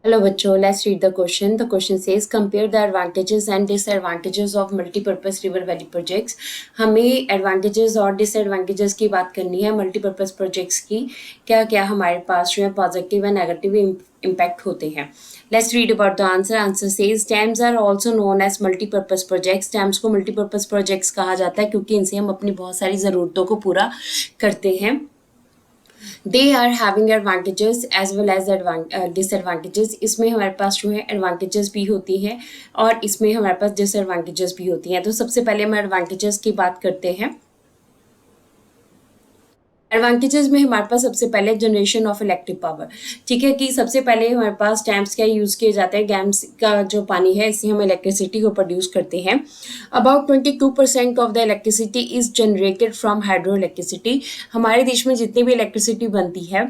Hello बच्चों, let's read the question. The question says compare the advantages and disadvantages of multipurpose river valley projects. हमें advantages और disadvantages की बात करनी है multipurpose projects की. क्या क्या हमारे पास जो है positive and negative impact होते हैं. Let's read about the answer. Answer says dams are also known as multipurpose projects. Dams को multipurpose projects कहा जाता है क्योंकि इनसे हम अपनी बहुत सारी ज़रूरतों को पूरा करते हैं. They are having advantages as well as disadvantages. इसमें हमारे पास जो है एडवांटेजेस भी होती हैं और इसमें हमारे पास डिसएडवांटेजेस भी होती हैं. तो सबसे पहले हम एडवांटेजेस की बात करते हैं. एडवांटेजेस में हमारे पास सबसे पहले जनरेशन ऑफ इलेक्ट्रिक पावर. ठीक है कि सबसे पहले हमारे पास डैम्स का यूज़ किए जाते हैं. डैम्स का जो पानी है इससे हम इलेक्ट्रिसिटी को प्रोड्यूस करते हैं. About 22% of the electricity is generated from hydro electricity. हमारे देश में जितनी भी इलेक्ट्रिसिटी बनती है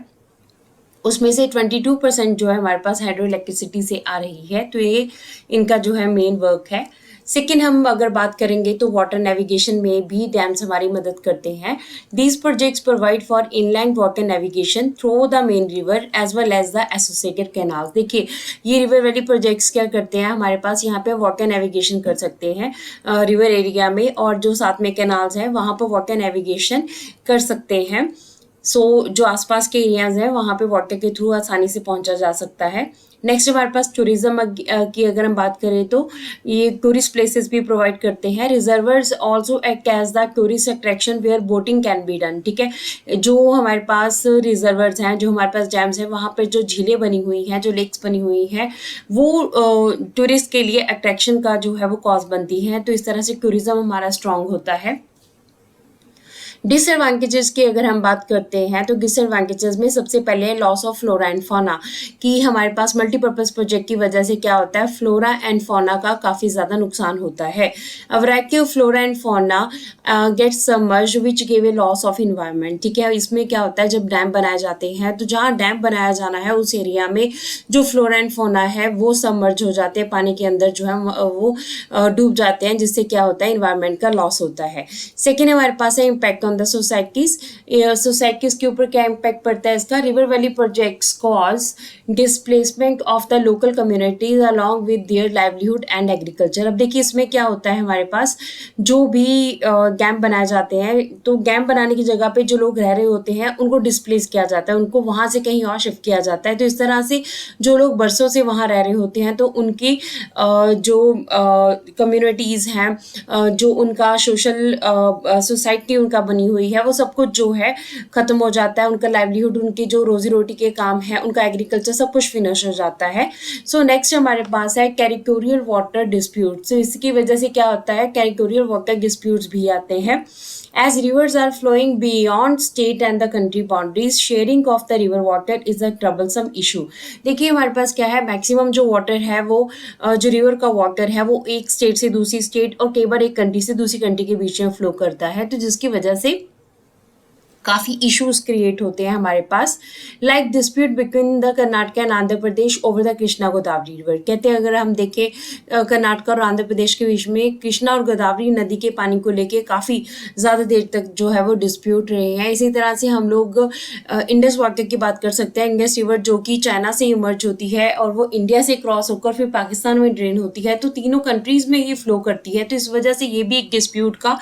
उसमें से 22% जो है हमारे पास हाइड्रो इलेक्ट्रिसिटी से आ रही है. तो ये इनका जो है मेन वर्क है. सेकेंड हम अगर बात करेंगे तो वाटर नेविगेशन में भी डैम्स हमारी मदद करते हैं. These projects provide for inland water navigation through the main river as well as the associated canal. देखिए ये रिवर वैली प्रोजेक्ट्स क्या करते हैं, हमारे पास यहाँ पे वाटर नेविगेशन कर सकते हैं रिवर एरिया में, और जो साथ में कैनाल्स हैं वहाँ पर वाटर नेविगेशन कर सकते हैं. जो आसपास के एरियाज हैं वहाँ पे वाटर के थ्रू आसानी से पहुँचा जा सकता है. नेक्स्ट हमारे पास टूरिज्म की अगर हम बात करें तो ये टूरिस्ट प्लेसेस भी प्रोवाइड करते हैं. Reservoirs also act as the tourist attraction where boating can be done. ठीक है, जो हमारे पास रिजर्वर्स हैं, जो हमारे पास डैम्स हैं, वहाँ पर जो झीलें बनी हुई हैं, जो लेक्स बनी हुई हैं, वो टूरिस्ट के लिए अट्रैक्शन का जो है वो कॉज बनती हैं. तो इस तरह से टूरिज्म हमारा स्ट्रॉन्ग होता है. डिसएडवांटेजेस की अगर हम बात करते हैं तो डिसएडवांटेजेस में सबसे पहले loss of flora and fauna कि हमारे पास मल्टीपर्पज़ प्रोजेक्ट की वजह से क्या होता है, फ्लोरा एंड फौना का काफ़ी ज़्यादा नुकसान होता है. A variety of flora and fauna gets submerge which give a loss of environment. ठीक है, इसमें क्या होता है जब डैम बनाए जाते हैं तो जहाँ डैम बनाया जाना है उस एरिया में जो फ्लोरा एंड फौना है वो सबमर्ज हो जाते हैं, पानी के अंदर जो है वो डूब जाते हैं, जिससे क्या होता है इन्वायरमेंट का लॉस होता है. सेकेंड हमारे पास है impact on the societies. Societies के ऊपर क्या इम्पैक्ट पड़ता है इसका. River valley projects cause displacement of the local communities along with their livelihood and agriculture. अब देखिए इसमें क्या होता है, हमारे पास जो भी डैम बनाए जाते हैं तो डैम बनाने की जगह पे जो लोग रह रहे होते हैं उनको डिस्प्लेस किया जाता है, उनको वहाँ से कहीं और शिफ्ट किया जाता है. तो इस तरह से जो लोग बरसों से वहाँ रह रहे होते हैं तो उनकी जो कम्युनिटीज़ हैं, जो उनका सोशल सोसाइटी उनका बनी हुई है, वो सब कुछ जो है ख़त्म हो जाता है. उनका लाइवलीहुड, उनकी जो रोजी रोटी के काम है, उनका एग्रीकल्चर, सब कुछ फिनिश हो जाता है. सो नेक्स्ट हमारे पास है टेरिटोरियल वाटर डिस्प्यूट. तो इसकी वजह से क्या होता है, टेरिटोरियल वाटर डिस्प्यूट्स भी आते हैं. As rivers are flowing beyond state and the country boundaries, sharing of the river water is a troublesome issue. देखिए हमारे पास क्या है, मैक्सिमम जो वाटर है वो जो रिवर का वाटर है वो एक स्टेट से दूसरी स्टेट और कई बार एक कंट्री से दूसरी कंट्री के बीच में फ्लो करता है. तो जिसकी वजह से काफ़ी इश्यूज क्रिएट होते हैं हमारे पास. Like dispute between the Karnataka and Andhra Pradesh over the Krishna Godavari river. कहते हैं अगर हम देखें कर्नाटक और आंध्र प्रदेश के बीच में कृष्णा और गोदावरी नदी के पानी को लेके काफ़ी ज़्यादा देर तक जो है वो डिस्प्यूट रहे हैं. इसी तरह से हम लोग इंडस वाटर की बात कर सकते हैं. इंडस रिवर जो कि चाइना से इमर्ज होती है और वो इंडिया से क्रॉस होकर फिर पाकिस्तान में ड्रेन होती है, तो तीनों कंट्रीज़ में ये फ्लो करती है. तो इस वजह से ये भी एक डिस्प्यूट का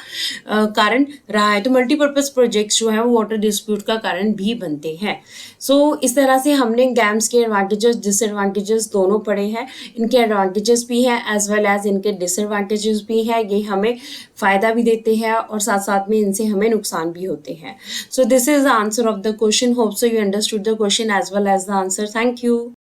कारण रहा है. तो मल्टीपर्पज़ प्रोजेक्ट्स जो है वो वाटर डिस्प्यूट का कारण भी बनते हैं. इस तरह से हमने डैम्स के एडवांटेजेस डिसएडवांटेजेस दोनों पढ़े हैं. इनके एडवांटेजेस भी हैं एज वेल एज इनके डिसएडवांटेजेस भी हैं. ये हमें फ़ायदा भी देते हैं और साथ साथ में इनसे हमें नुकसान भी होते हैं. So this is the answer of the question. Hope so you understood the question as well as the answer. Thank you.